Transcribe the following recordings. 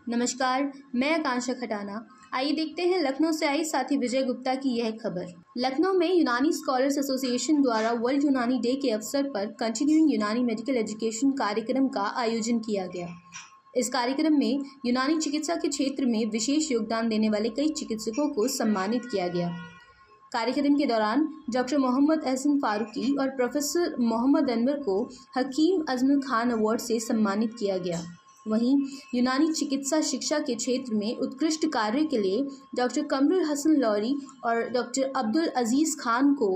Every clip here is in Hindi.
नमस्कार, मैं आकांक्षा खटाना। आइए देखते हैं लखनऊ से आई साथी विजय गुप्ता की यह खबर। लखनऊ में यूनानी स्कॉलर्स एसोसिएशन द्वारा वर्ल्ड यूनानी डे के अवसर पर कंटिन्यूइंग यूनानी मेडिकल एजुकेशन कार्यक्रम का आयोजन किया गया। इस कार्यक्रम में यूनानी चिकित्सा के क्षेत्र में विशेष योगदान देने वाले कई चिकित्सकों को सम्मानित किया गया। कार्यक्रम के दौरान डॉक्टर मोहम्मद एहसन फारूकी और प्रोफेसर मोहम्मद अनवर को हकीम अजमल खान अवार्ड से सम्मानित किया गया। वहीं यूनानी चिकित्सा शिक्षा के क्षेत्र में उत्कृष्ट कार्य के लिए डॉक्टर कमरुल हसन लौरी और डॉक्टर अब्दुल अजीज़ खान को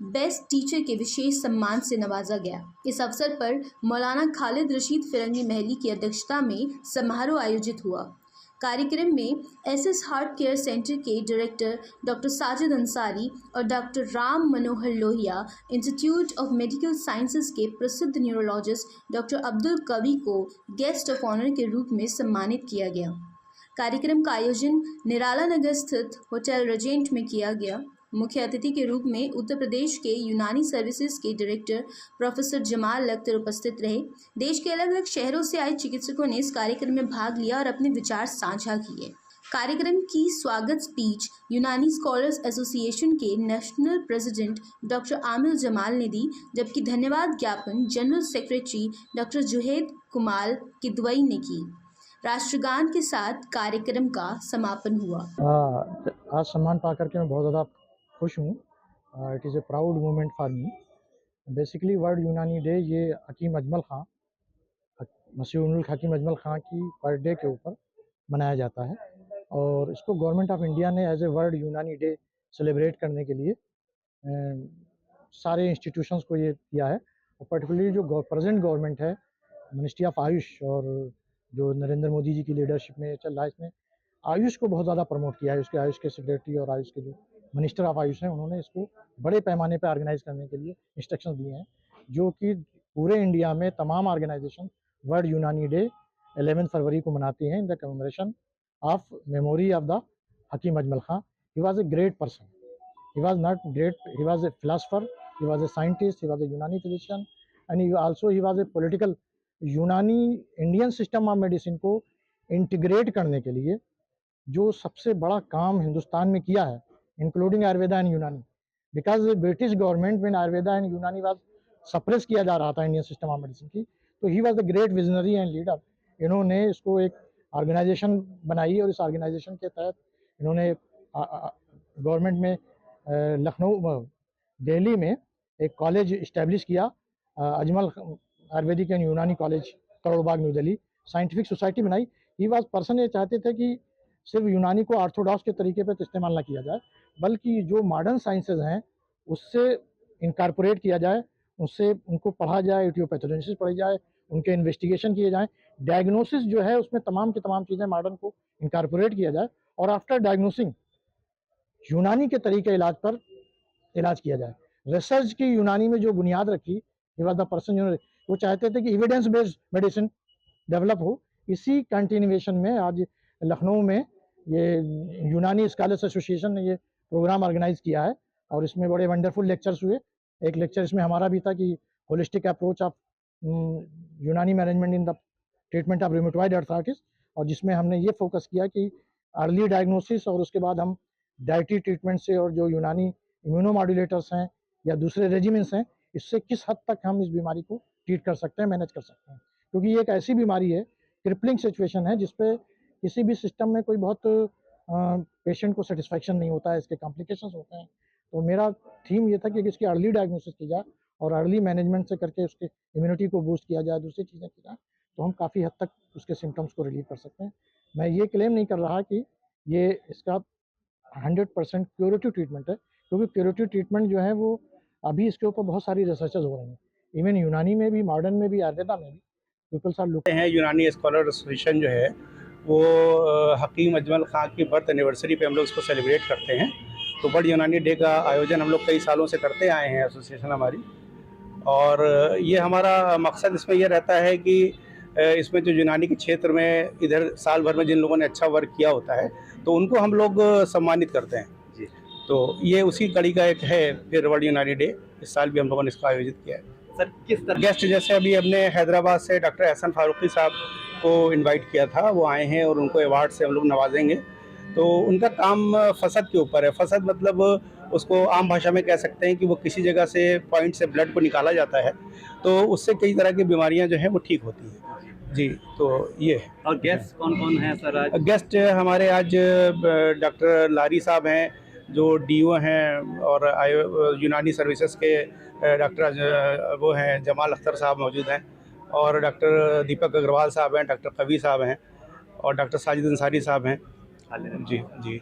बेस्ट टीचर के विशेष सम्मान से नवाजा गया। इस अवसर पर मौलाना खालिद रशीद फिरंगी महली की अध्यक्षता में समारोह आयोजित हुआ। कार्यक्रम में एसएस हार्ट केयर सेंटर के डायरेक्टर डॉक्टर साजिद अंसारी और doctor Ram Manohar Lohia, institute of medical sciences के प्रसिद्ध न्यूरोलॉजिस्ट डॉक्टर अब्दुल कवी को गेस्ट ऑफ ऑनर के रूप में सम्मानित किया गया। कार्यक्रम का आयोजन निराला नगर स्थित होटल रेजेंट में किया गया। मुख्य अतिथि के रूप में उत्तर प्रदेश के यूनानी सर्विसेज के डायरेक्टर प्रोफेसर जमाल अख्तर उपस्थित रहे। देश के अलग अलग शहरों से आए चिकित्सकों ने इस कार्यक्रम में भाग लिया और अपने विचार साझा किए। कार्यक्रम की स्वागत स्पीच यूनानी स्कॉलर्स एसोसिएशन के national president doctor Aamir Jamal ने दी, जबकि धन्यवाद ज्ञापन जनरल सेक्रेटरी डॉक्टर जुहैद कुमाल की दुबई ने की। राष्ट्रगान के साथ कार्यक्रम का समापन हुआ। आज सम्मान पाकर के मैं बहुत ज़्यादा खुश हूँ। It is a proud moment for me. Basically world Unani day ये हकीम अजमल ख़ान, मशहूर हकीम अजमल ख़ान की बर्थडे के ऊपर मनाया जाता है और इसको गवर्नमेंट ऑफ इंडिया ने as a world Unani day celebrate करने के लिए सारे इंस्टीट्यूशंस को ये किया है। और पर्टिकुलरली जो प्रेजेंट गवर्नमेंट है, मिनिस्ट्री ऑफ आयुष और जो नरेंद्र मोदी जी की लीडरशिप में चल रहा है, इसमें आयुष को बहुत ज़्यादा प्रमोट किया है। उसके आयुष के सेक्रेटरी और आयुष के जो मिनिस्टर ऑफ आयुष हैं, उन्होंने इसको बड़े पैमाने पर ऑर्गेनाइज करने के लिए इंस्ट्रक्शंस दिए हैं, जो कि पूरे इंडिया में तमाम ऑर्गेनाइजेशन वर्ल्ड यूनानी डे 11 फरवरी को मनाती हैं in the commemoration of memory of the Hakim Ajmal Khan. He was a great person. He was not great, he was a philosopher, he was a scientist, he was a Unani physician and he was a political. Unani Indian system of medicine को इंटीग्रेट करने के लिए जो सबसे बड़ा काम हिंदुस्तान में किया है, इंक्लूडिंग आयुर्वेदा एंड यूनानी, बिकॉज ब्रिटिश गवर्नमेंट में आयुर्वेदा एंड यूनानी वाज सप्रेस किया जा रहा था इंडियन सिस्टम ऑफ मेडिसिन की, तो he was the great visionary and leader. इन्होंने इसको एक ऑर्गेनाइजेशन बनाई और इस ऑर्गेनाइजेशन के तहत इन्होंने गवर्नमेंट में लखनऊ दिल्ली में एक कॉलेज इस्टेब्लिश किया, Ajmal Ayurvedic and Unani college, Karol Bagh, New Delhi. Scientific society बनाई। ही वाज पर्सन, ये चाहते थे कि सिर्फ यूनानी को ऑर्थोडॉक्स के तरीके पर इस्तेमाल ना किया जाए, बल्कि जो मॉडर्न साइंसेज हैं उससे इनकॉर्पोरेट किया जाए, उससे उनको पढ़ा जाए, इटियोपैथोजेनेसिस पढ़ी जाए, उनके इन्वेस्टिगेशन किए जाएँ, डायग्नोसिस जो है उसमें तमाम की तमाम चीज़ें मॉडर्न को इनकॉर्पोरेट किया जाए और आफ्टर डायग्नोसिंग यूनानी के तरीके इलाज पर इलाज किया जाए। रिसर्च की यूनानी में जो बुनियाद रखी, ही वाज द पर्सन जो वो चाहते थे कि एविडेंस बेस्ड मेडिसिन डेवलप हो। इसी कंटिन्यूएशन में आज लखनऊ में ये यूनानी स्कॉलर्स एसोसिएशन ने ये प्रोग्राम ऑर्गेनाइज किया है और इसमें बड़े वंडरफुल लेक्चर्स हुए। एक लेक्चर इसमें हमारा भी था कि होलिस्टिक अप्रोच ऑफ यूनानी management in the treatment of rheumatoid arthritis, और जिसमें हमने ये फोकस किया कि अर्ली डायग्नोसिस और उसके बाद हम डाइटरी ट्रीटमेंट से और जो यूनानी इम्यूनोमॉड्यूलेटर्स हैं या दूसरे रेजिमेंट्स हैं, इससे किस हद तक हम इस बीमारी को ट्रीट कर सकते हैं, मैनेज कर सकते हैं। क्योंकि ये एक ऐसी बीमारी है, क्रिपलिंग सिचुएशन है, जिसपे किसी भी सिस्टम में कोई बहुत पेशेंट को सेटिस्फैक्शन नहीं होता है, इसके कॉम्प्लिकेशंस होते हैं। तो मेरा थीम ये था कि इसकी अर्ली डायग्नोसिस की जाए और अर्ली मैनेजमेंट से करके उसके इम्यूनिटी को बूस्ट किया जाए, दूसरी चीज़ें की जाए, तो हम काफ़ी हद तक उसके सिम्टम्स को रिलीव कर सकते हैं। मैं ये क्लेम नहीं कर रहा कि ये इसका 100% क्यूरेटिव ट्रीटमेंट है, क्योंकि क्यूरेटिव ट्रीटमेंट जो है वो अभी इसके ऊपर बहुत सारी रिसर्चेज हो रही हैं, इवन यूनानी में भी, मॉडर्न में भी, आयुर्वेदा में भी। पीपल्स आर लुकिंग हैं। यूनानी स्कॉलर एसोसिएशन जो है वो हकीम अजमल ख़ान की बर्थ एनिवर्सरी पे हम लोग इसको सेलिब्रेट करते हैं। तो वर्ल्ड यूनानी डे का आयोजन हम लोग कई सालों से करते आए हैं, एसोसिएशन हमारी। और ये हमारा मकसद इसमें यह रहता है कि इसमें जो यूनानी के क्षेत्र में इधर साल भर में जिन लोगों ने अच्छा वर्क किया होता है तो उनको हम लोग सम्मानित करते हैं जी। तो ये उसी कड़ी का एक है फिर वर्ल्ड यूनानी डे। इस साल भी हम लोगों ने इसका आयोजित किया है। सर किस तरह गेस्ट जैसे अभी हमने हैदराबाद से डॉक्टर एहसन फारूकी साहब उनको इनवाइट किया था, वो आए हैं और उनको अवार्ड से हम लोग नवाजेंगे। तो उनका काम फसद के ऊपर है। फसद मतलब उसको आम भाषा में कह सकते हैं कि वो किसी जगह से पॉइंट से ब्लड को निकाला जाता है, तो उससे कई तरह की बीमारियां जो हैं वो ठीक होती हैं जी। तो ये है। और गेस्ट कौन कौन है सर आज? गेस्ट हमारे आज डॉक्टर लारी साहब हैं जो डीओ हैं, और यूनानी सर्विसेज के डॉक्टर वो हैं जमाल अख्तर साहब मौजूद हैं, और डॉक्टर दीपक अग्रवाल साहब हैं, डॉक्टर कवी साहब हैं, और डॉक्टर साजिद अंसारी साहब हैं जी जी।